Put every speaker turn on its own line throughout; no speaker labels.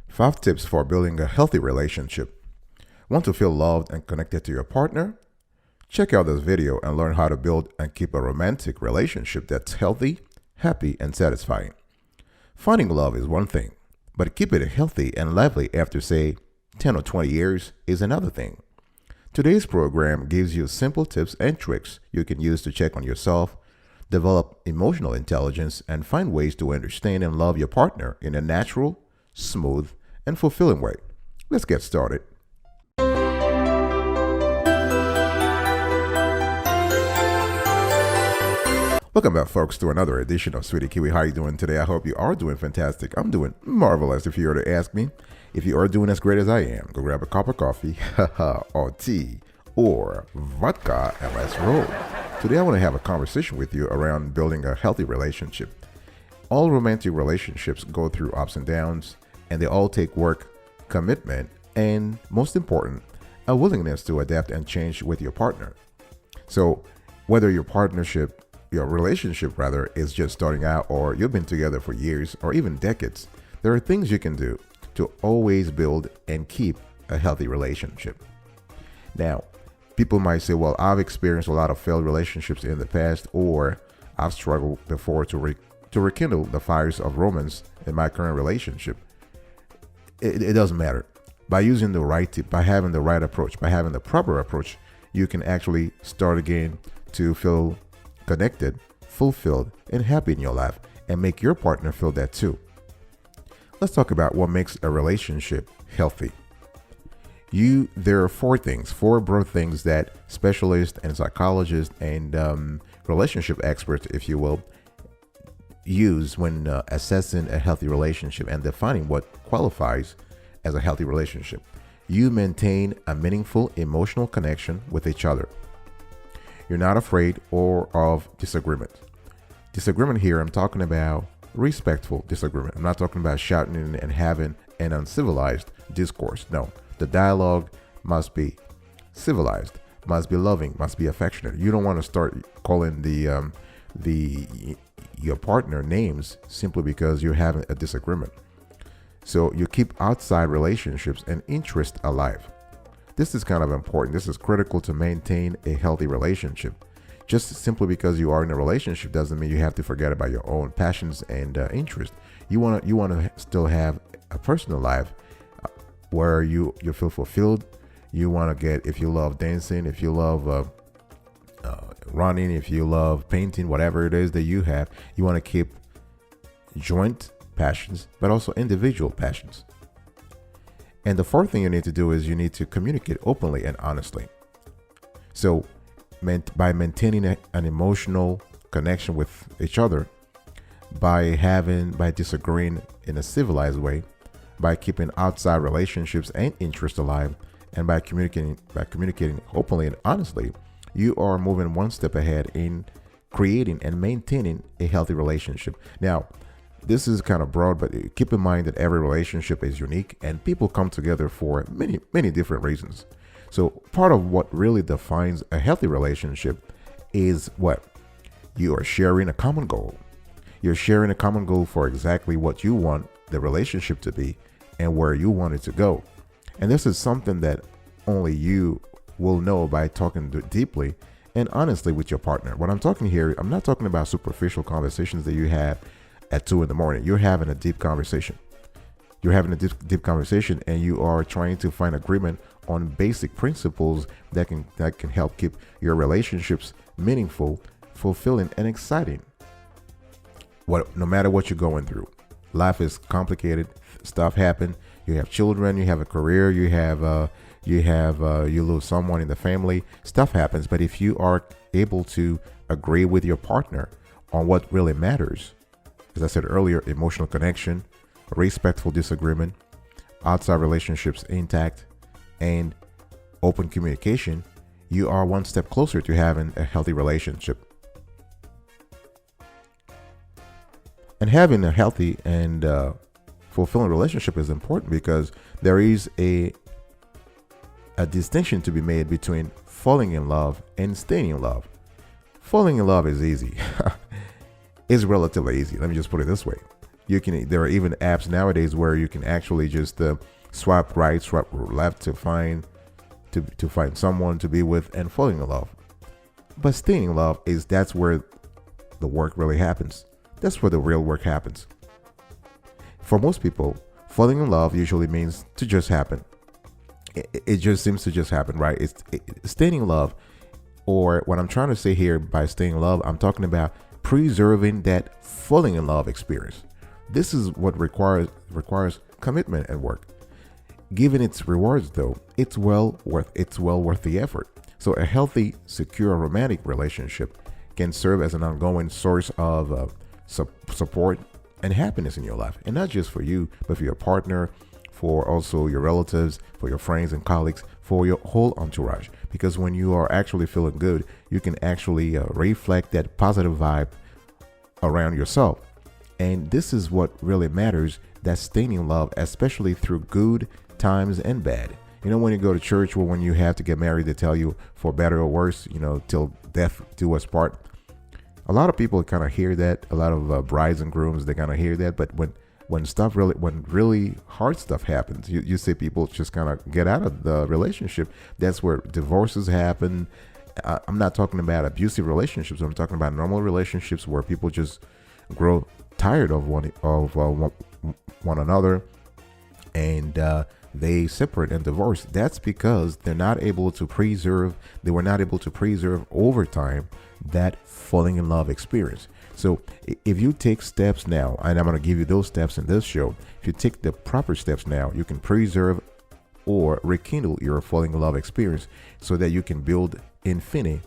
5 tips for building a healthy relationship. Want to feel loved and connected to your partner? Check out this video and learn how to build and keep a romantic relationship that's healthy, happy, and satisfying. Finding love is one thing, but keeping it healthy and lively after, say, 10 or 20 years is another thing. Today's program gives you simple tips and tricks you can use to check on yourself, develop emotional intelligence, and find ways to understand and love your partner in a natural, smooth, and fulfilling way. Let's get started. Welcome back, folks, to another edition of Sweetie Kiwi. How are you doing today? I hope you are doing fantastic. I'm doing marvelous, if you were to ask me. If you are doing as great as I am, go grab a cup of coffee, or tea, or vodka, and let's roll. Today, I want to have a conversation with you around building a healthy relationship. All romantic relationships go through ups and downs, and they all take work, commitment, and most important, a willingness to adapt and change with your partner. So, whether your relationship is just starting out, or you've been together for years or even decades, there are things you can do to always build and keep a healthy relationship. Now, people might say, well, I've experienced a lot of failed relationships in the past, or I've struggled before to rekindle the fires of romance in my current relationship. It doesn't matter. By using the right tip, by having the right approach, by having the proper approach, you can actually start again to feel connected, fulfilled, and happy in your life, and make your partner feel that too. Let's talk about what makes a relationship healthy. There are four broad things that specialists and psychologists and relationship experts, if you will, use when assessing a healthy relationship and defining what qualifies as a healthy relationship. You maintain a meaningful emotional connection with each other. You're not afraid of disagreement. Disagreement here, I'm talking about respectful disagreement. I'm not talking about shouting and having an uncivilized discourse. No, the dialogue must be civilized, must be loving, must be affectionate. You don't want to start calling your partner names simply because you're having a disagreement. So you keep outside relationships and interests alive. This is kind of important. This is critical to maintain a healthy relationship. Just simply because you are in a relationship doesn't mean you have to forget about your own passions and interests. You want to still have a personal life where you feel fulfilled. You want to get, if you love dancing, if you love running, if you love painting, whatever it is that you have, you want to keep joint passions, but also individual passions. And the fourth thing you need to do is you need to communicate openly and honestly. So by maintaining an emotional connection with each other, by disagreeing in a civilized way, by keeping outside relationships and interests alive, and by communicating openly and honestly, you are moving one step ahead in creating and maintaining a healthy relationship. Now, this is kind of broad, but keep in mind that every relationship is unique and people come together for many, many different reasons. So part of what really defines a healthy relationship is what? You are sharing a common goal. You're sharing a common goal for exactly what you want the relationship to be and where you want it to go. And this is something that only you will know by talking deeply and honestly with your partner. When I'm talking here, I'm not talking about superficial conversations that you have at 2 a.m. You're having a deep conversation. You're having a deep conversation, and you are trying to find agreement on basic principles that can help keep your relationships meaningful, fulfilling, and exciting. No matter what you're going through, life is complicated. Stuff happens. You have children. You have a career. You lose someone in the family. Stuff happens. But if you are able to agree with your partner on what really matters, as I said earlier, emotional connection, respectful disagreement, outside relationships intact, and open communication, you are one step closer to having a healthy relationship. And having a healthy and fulfilling relationship is important because there is a distinction to be made between falling in love and staying in love. Falling in love is easy. It's relatively easy. Let me just put it this way. There are even apps nowadays where you can actually just swipe right, swipe left to find someone to be with and falling in love. But staying in love that's where the work really happens. That's where the real work happens. For most people, falling in love usually means to just happen. It just seems to just happen, right? Staying in love, or what I'm trying to say here by staying in love, I'm talking about preserving that falling in love experience. This is what requires commitment and work. Given its rewards, though, it's well worth the effort. So a healthy, secure romantic relationship can serve as an ongoing source of support and happiness in your life, and not just for you, but for your partner, for also your relatives, for your friends and colleagues, for your whole entourage. Because when you are actually feeling good, you can actually reflect that positive vibe around yourself. And this is what really matters, that staying in love, especially through good times and bad. When you go to church or when you have to get married, they tell you for better or worse, till death do us part. A lot of people kind of hear that. A lot of brides and grooms, they kind of hear that. But when really hard stuff happens, you see people just kind of get out of the relationship. That's where divorces happen. I'm not talking about abusive relationships. I'm talking about normal relationships where people just grow tired of one another, and they separate and divorce. That's because they were not able to preserve over time that falling in love experience. So if you take steps now, and I'm going to give you those steps in this show, if you take the proper steps now, you can preserve or rekindle your falling in love experience so that you can build infinite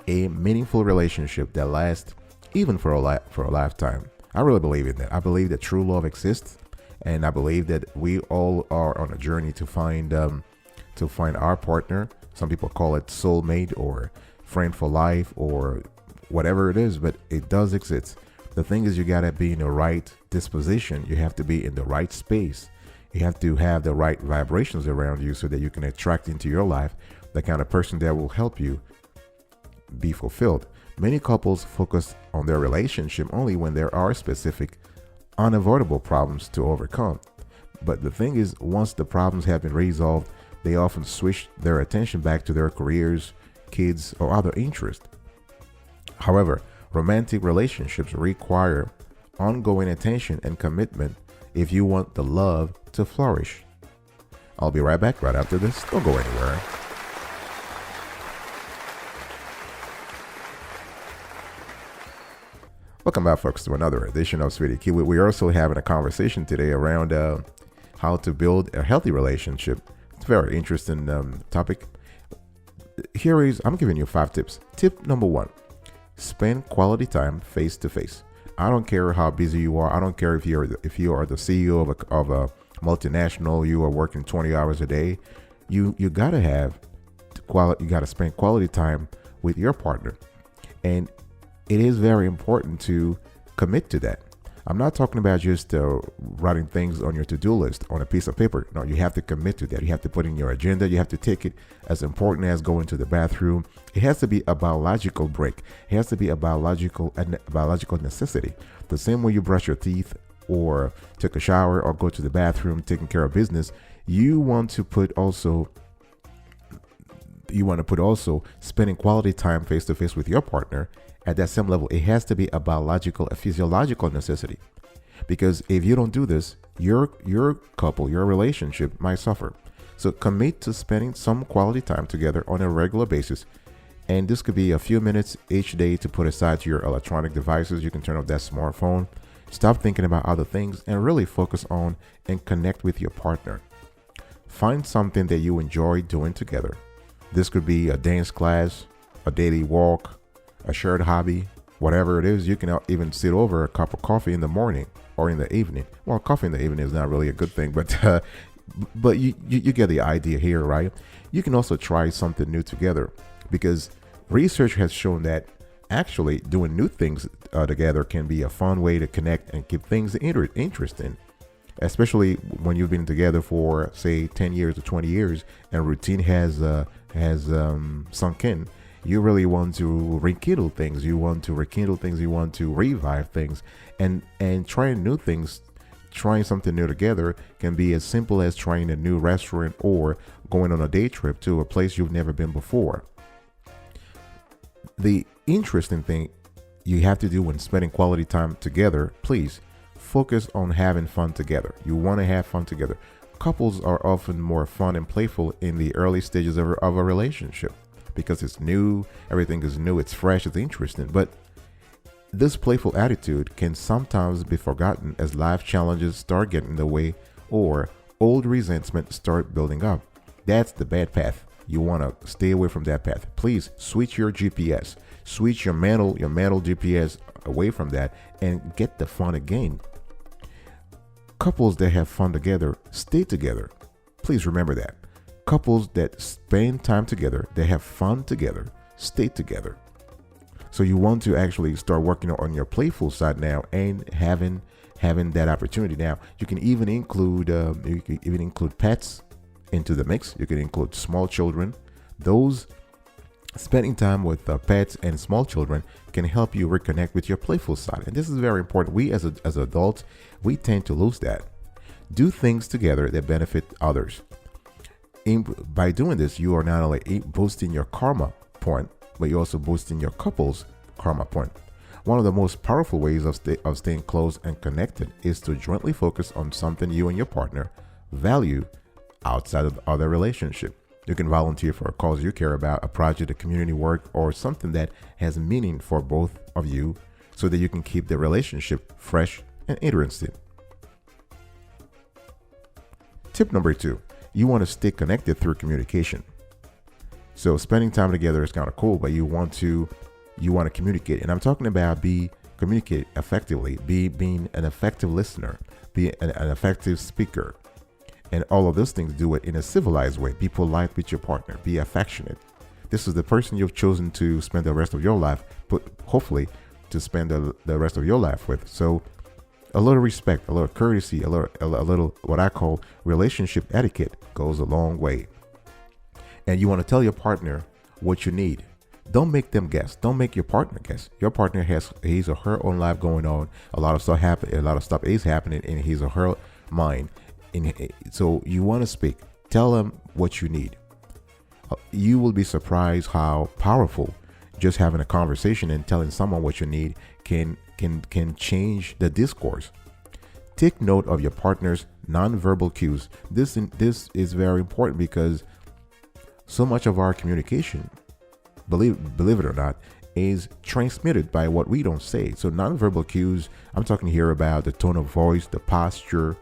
a meaningful relationship that lasts even for a lifetime. I really believe in that. I believe that true love exists, and I believe that we all are on a journey to find our partner. Some people call it soulmate or friend for life or whatever it is, but it does exist. The thing is, you gotta be in the right disposition. You have to be in the right space. You have to have the right vibrations around you so that you can attract into your life the kind of person that will help you be fulfilled. Many couples focus on their relationship only when there are specific, unavoidable problems to overcome. But the thing is, once the problems have been resolved, they often switch their attention back to their careers, kids, or other interests. However, romantic relationships require ongoing attention and commitment if you want the love to flourish. I'll be right back right after this. Don't go anywhere. Welcome back, folks, to another edition of Sweetie Key. We're also having a conversation today around how to build a healthy relationship. It's a very interesting topic. I'm giving you 5 tips. Tip number 1, spend quality time face to face. I don't care how busy you are. I don't care if you are the CEO of a multinational, you are working 20 hours a day. You gotta have quality. You gotta spend quality time with your partner, and it is very important to commit to that. I'm not talking about just writing things on your to-do list on a piece of paper. No, you have to commit to that. You have to put in your agenda. You have to take it as important as going to the bathroom. It has to be a biological break. It has to be a biological necessity. The same way you brush your teeth or take a shower or go to the bathroom, taking care of business, you want to put also spending quality time face to face with your partner at that same level. It has to be a physiological necessity, because if you don't do this, your couple, your relationship might suffer. So commit to spending some quality time together on a regular basis, and this could be a few minutes each day to put aside to your electronic devices. You can turn off that smartphone, stop thinking about other things, and really focus on and connect with your partner. Find something that you enjoy doing together. This could be a dance class, a daily walk, a shared hobby, whatever it is. You can even sit over a cup of coffee in the morning or in the evening. Well, coffee in the evening is not really a good thing, but you get the idea here, right? You can also try something new together, because research has shown that actually doing new things together can be a fun way to connect and keep things interesting, especially when you've been together for, say, 10 years or 20 years and routine has sunk in. You really want to rekindle things. You want to revive things, and trying new things trying something new together can be as simple as trying a new restaurant or going on a day trip to a place you've never been before. The interesting thing you have to do when spending quality time together, please focus on having fun together. You want to have fun together. Couples are often more fun and playful in the early stages of a relationship because it's new, everything is new, it's fresh, it's interesting. But this playful attitude can sometimes be forgotten as life challenges start getting in the way or old resentment start building up. That's the bad path. You want to stay away from that path. Please switch your GPS, switch your mental GPS away from that and get the fun again. Couples that have fun together stay together. Please remember that. Couples that spend time together, they have fun together, stay together. So you want to actually start working on your playful side now and having that opportunity. Now you can even include pets into the mix. You can include small children. Those spending time with pets and small children can help you reconnect with your playful side, and this is very important. We as adults, we tend to lose that. Do things together that benefit others. By doing this, you are not only boosting your karma point, but you're also boosting your couple's karma point. One of the most powerful ways of staying close and connected is to jointly focus on something you and your partner value outside of the other relationship. You can volunteer for a cause you care about, a project, a community work, or something that has meaning for both of you so that you can keep the relationship fresh and interesting. Tip number 2, you want to stay connected through communication. So spending time together is kind of cool, but you want to communicate. And I'm talking about communicate effectively, being an effective listener, be an effective speaker. And all of those things, do it in a civilized way. Be polite with your partner. Be affectionate. This is the person you've chosen to spend the rest of your life, but hopefully to spend the rest of your life with. So a little respect, a little courtesy, a little what I call relationship etiquette goes a long way. And you want to tell your partner what you need. Don't make them guess. Don't make your partner guess. Your partner has his or her own life going on. A lot of stuff is happening in his or her mind. So you want to speak. Tell them what you need. You will be surprised how powerful just having a conversation and telling someone what you need can change the discourse. Take note of your partner's nonverbal cues. This is very important because so much of our communication, believe it or not, is transmitted by what we don't say. So nonverbal cues, I'm talking here about the tone of voice, the posture,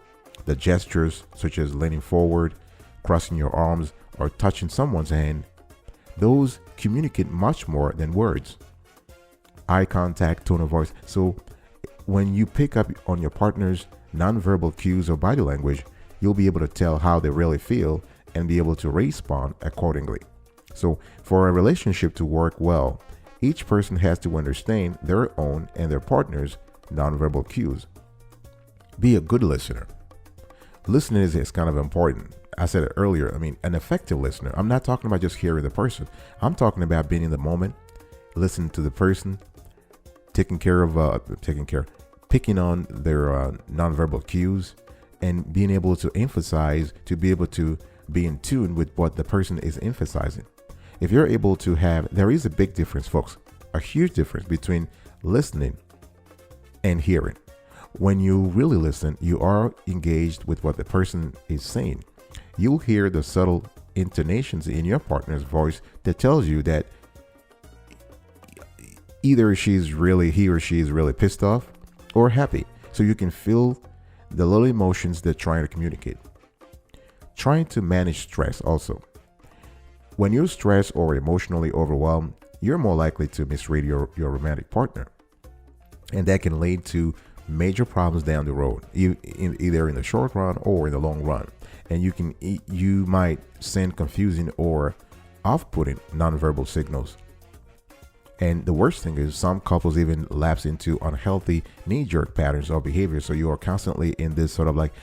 the gestures such as leaning forward, crossing your arms, or touching someone's hand. Those communicate much more than words. Eye contact, tone of voice. So when you pick up on your partner's nonverbal cues or body language, you'll be able to tell how they really feel and be able to respond accordingly. So for a relationship to work well, each person has to understand their own and their partner's nonverbal cues. Be a good listener. Listening is kind of important. I said it earlier. I mean, an effective listener. I'm not talking about just hearing the person. I'm talking about being in the moment, listening to the person, picking on their nonverbal cues, and being able to emphasize, to be able to be in tune with what the person is emphasizing. If you're able to there is a big difference, folks, a huge difference between listening and hearing. When you really listen, you are engaged with what the person is saying. You'll hear the subtle intonations in your partner's voice that tells you that either he or she is really pissed off or happy. So you can feel the little emotions they're trying to communicate. Trying to manage stress also. When you're stressed or emotionally overwhelmed, you're more likely to misread your romantic partner. And that can lead to major problems down the road, either in the short run or in the long run. And you might send confusing or off-putting nonverbal signals. And the worst thing is some couples even lapse into unhealthy knee-jerk patterns or behavior. So you are constantly in this sort of like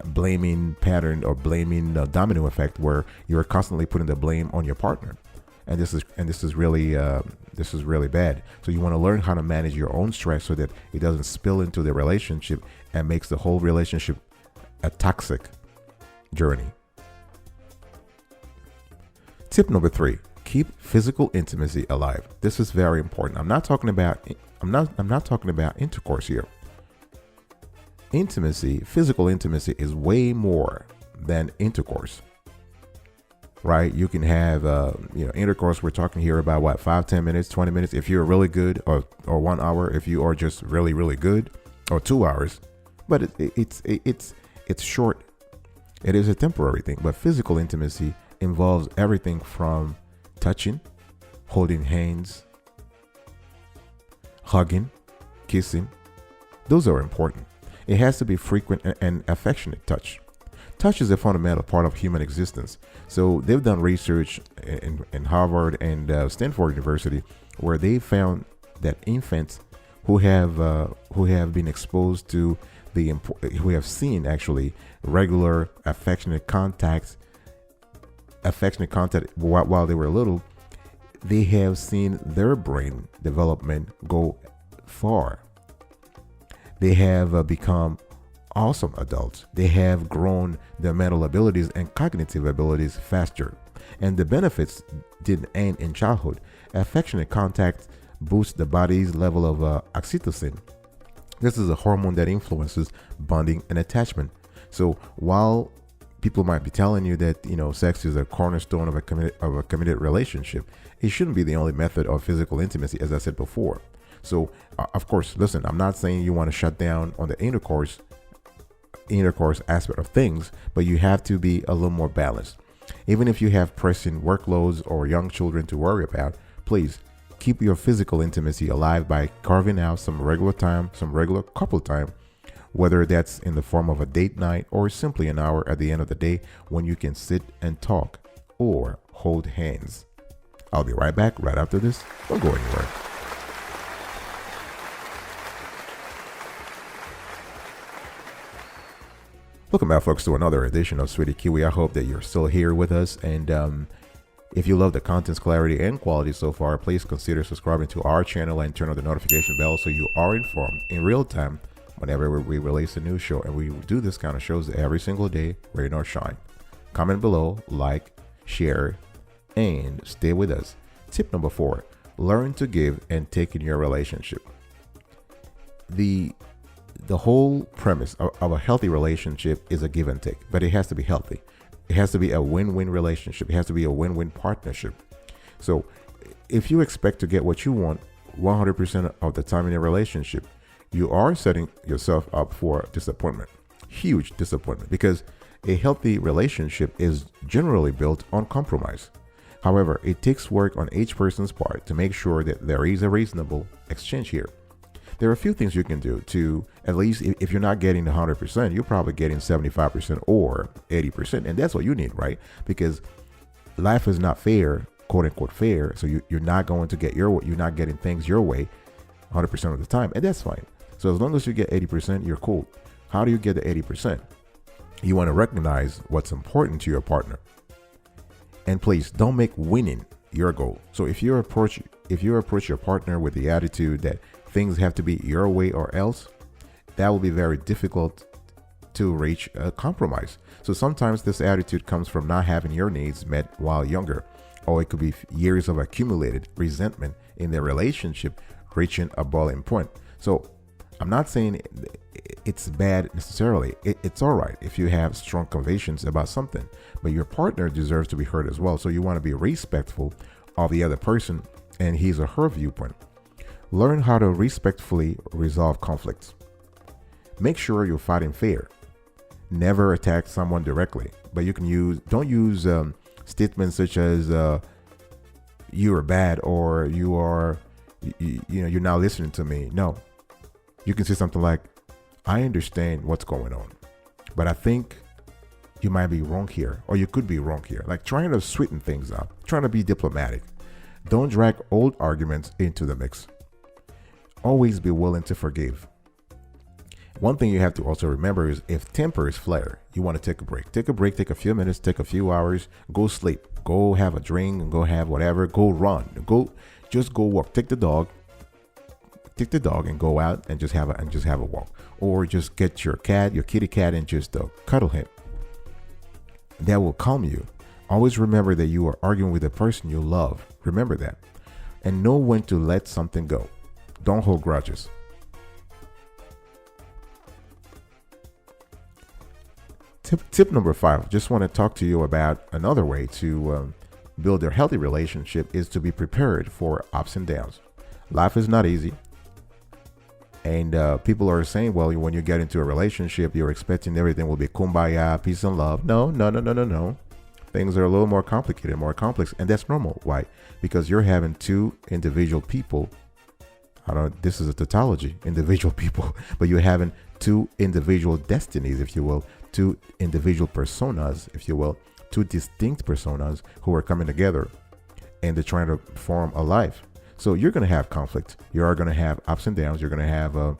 blaming pattern or blaming domino effect where you're constantly putting the blame on your partner. and this is really bad. So you want to learn how to manage your own stress so that it doesn't spill into the relationship and makes the whole relationship a toxic journey. Tip number 3: keep physical intimacy alive. This is very important. I'm not talking about intercourse here. Intimacy, physical intimacy, is way more than intercourse. Right? You can have intercourse. We're talking here about what, 5, 10 minutes, 20 minutes if you're really good, or 1 hour if you are just really, really good, or 2 hours. But it's short. It is a temporary thing. But physical intimacy involves everything from touching, holding hands, hugging, kissing. Those are important. It has to be frequent and affectionate touch. Touch is a fundamental part of human existence. So they've done research in Harvard and Stanford University where they found that infants who have been exposed to who have seen actually regular affectionate contact while they were little, they have seen their brain development go far. They have become awesome adults. They have grown their mental abilities and cognitive abilities faster. And the benefits didn't end in childhood. Affectionate contact boosts the body's level of oxytocin. This is a hormone that influences bonding and attachment. So while people might be telling you that sex is a cornerstone of a committed relationship, it shouldn't be the only method of physical intimacy, as I said before. So of course, listen, I'm not saying you want to shut down on the intercourse aspect of things, but you have to be a little more balanced. Even if you have pressing workloads or young children to worry about, please keep your physical intimacy alive by carving out some regular couple time, whether that's in the form of a date night or simply an hour at the end of the day when you can sit and talk or hold hands. I'll be right back right after this. Don't go anywhere. Welcome back, folks, to another edition of Sweetie Kiwi. I hope that you're still here with us. And if you love the content's clarity and quality so far, please consider subscribing to our channel and turn on the notification bell so you are informed in real time whenever we release a new show. And we do this kind of shows every single day, rain or shine. Comment below, like, share, and stay with us. Tip number 4: learn to give and take in your relationship. The whole premise of a healthy relationship is a give and take, but it has to be healthy. It has to be a win-win relationship. It has to be a win-win partnership. So if you expect to get what you want 100% of the time in a relationship, you are setting yourself up for disappointment, huge disappointment, because a healthy relationship is generally built on compromise. However, it takes work on each person's part to make sure that there is a reasonable exchange here. There are a few things you can do to, at least if you're not getting 100%, you're probably getting 75% or 80%. And that's what you need, right? Because life is not fair, quote unquote fair. So you're not going to get you're not getting things your way 100% of the time. And that's fine. So as long as you get 80%, you're cool. How do you get the 80%? You want to recognize what's important to your partner. And please don't make winning your goal. So if you approach your partner with the attitude that things have to be your way or else, that will be very difficult to reach a compromise. So sometimes this attitude comes from not having your needs met while younger, or it could be years of accumulated resentment in their relationship reaching a boiling point. So I'm not saying it's bad necessarily. It's all right if you have strong convictions about something, but your partner deserves to be heard as well. So you want to be respectful of the other person and his or her viewpoint. Learn how to respectfully resolve conflicts. Make sure you're fighting fair. Never attack someone directly, but don't use statements such as you are bad or you're not listening to me. No, you can say something like, I understand what's going on, but I think you might be wrong here, or you could be wrong here. Like trying to sweeten things up, trying to be diplomatic. Don't drag old arguments into the mix. Always be willing to forgive. One thing you have to also remember is if tempers flare, you want to take a break. Take a break, take a few minutes, take a few hours, go sleep, go have a drink, go have whatever, go run, just go walk. Take the dog and go out and just have a walk. Or just get your kitty cat, and just cuddle him. That will calm you. Always remember that you are arguing with a person you love. Remember that. And know when to let something go. Don't hold grudges. Tip number 5, just want to talk to you about another way to build a healthy relationship is to be prepared for ups and downs. Life is not easy. And people are saying, well, when you get into a relationship, you're expecting everything will be kumbaya, peace and love. No. Things are a little more complicated, more complex, and that's normal. Why? Because you're having two individual people. This is a tautology, individual people, but you're having two individual destinies, if you will, two individual personas, if you will, two distinct personas who are coming together, and they're trying to form a life. So you're going to have conflict. You are going to have ups and downs. You're going to have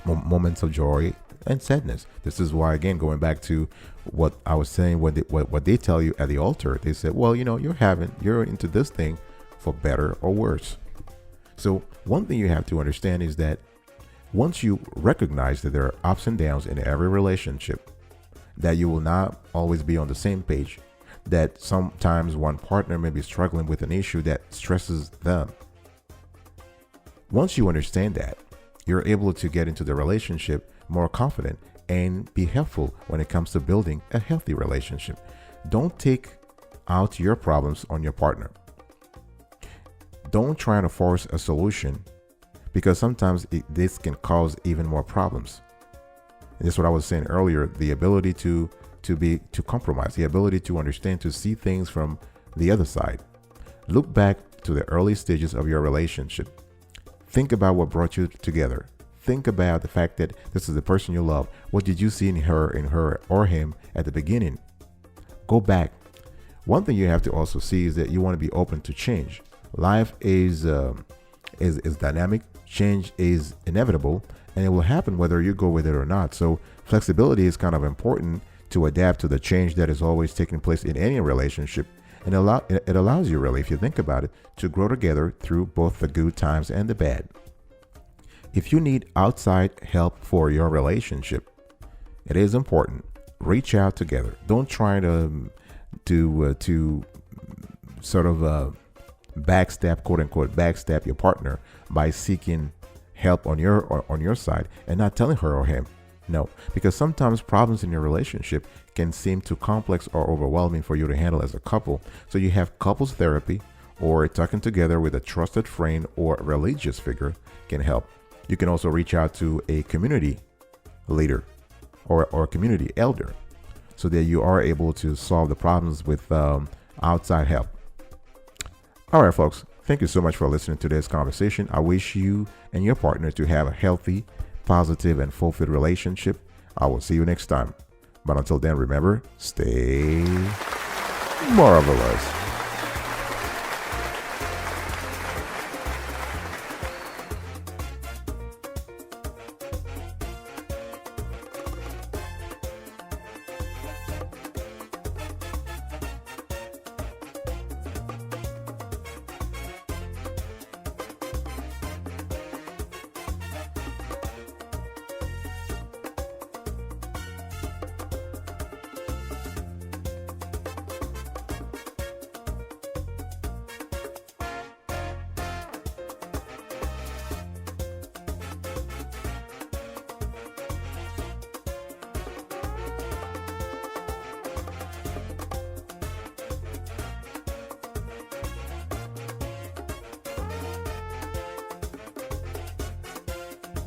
moments of joy and sadness. This is why, again, going back to what I was saying, what they tell you at the altar, they said, well, you're into this thing for better or worse. So one thing you have to understand is that once you recognize that there are ups and downs in every relationship, that you will not always be on the same page, that sometimes one partner may be struggling with an issue that stresses them. Once you understand that, you're able to get into the relationship more confident and be helpful when it comes to building a healthy relationship. Don't take out your problems on your partner. Don't try to force a solution, because sometimes this can cause even more problems. And this is what I was saying earlier, the ability to compromise, the ability to understand, to see things from the other side. Look back to the early stages of your relationship. Think about what brought you together. Think about the fact that this is the person you love. What did you see in her or him at the beginning? Go back. One thing you have to also see is that you want to be open to change. Life is dynamic. Change is inevitable, and it will happen whether you go with it or not. So flexibility is kind of important to adapt to the change that is always taking place in any relationship. And it allows you, really, if you think about it, to grow together through both the good times and the bad. If you need outside help for your relationship, it is important. Reach out together. Don't try to sort of backstab, quote unquote, backstab your partner by seeking help on your side and not telling her or him. No, because sometimes problems in your relationship can seem too complex or overwhelming for you to handle as a couple. So you have couples therapy, or talking together with a trusted friend or religious figure can help. You can also reach out to a community leader or a community elder so that you are able to solve the problems with outside help. All right, folks, thank you so much for listening to this conversation. I wish you and your partner to have a healthy, positive, and fulfilled relationship. I will see you next time. But until then, remember, stay marvelous.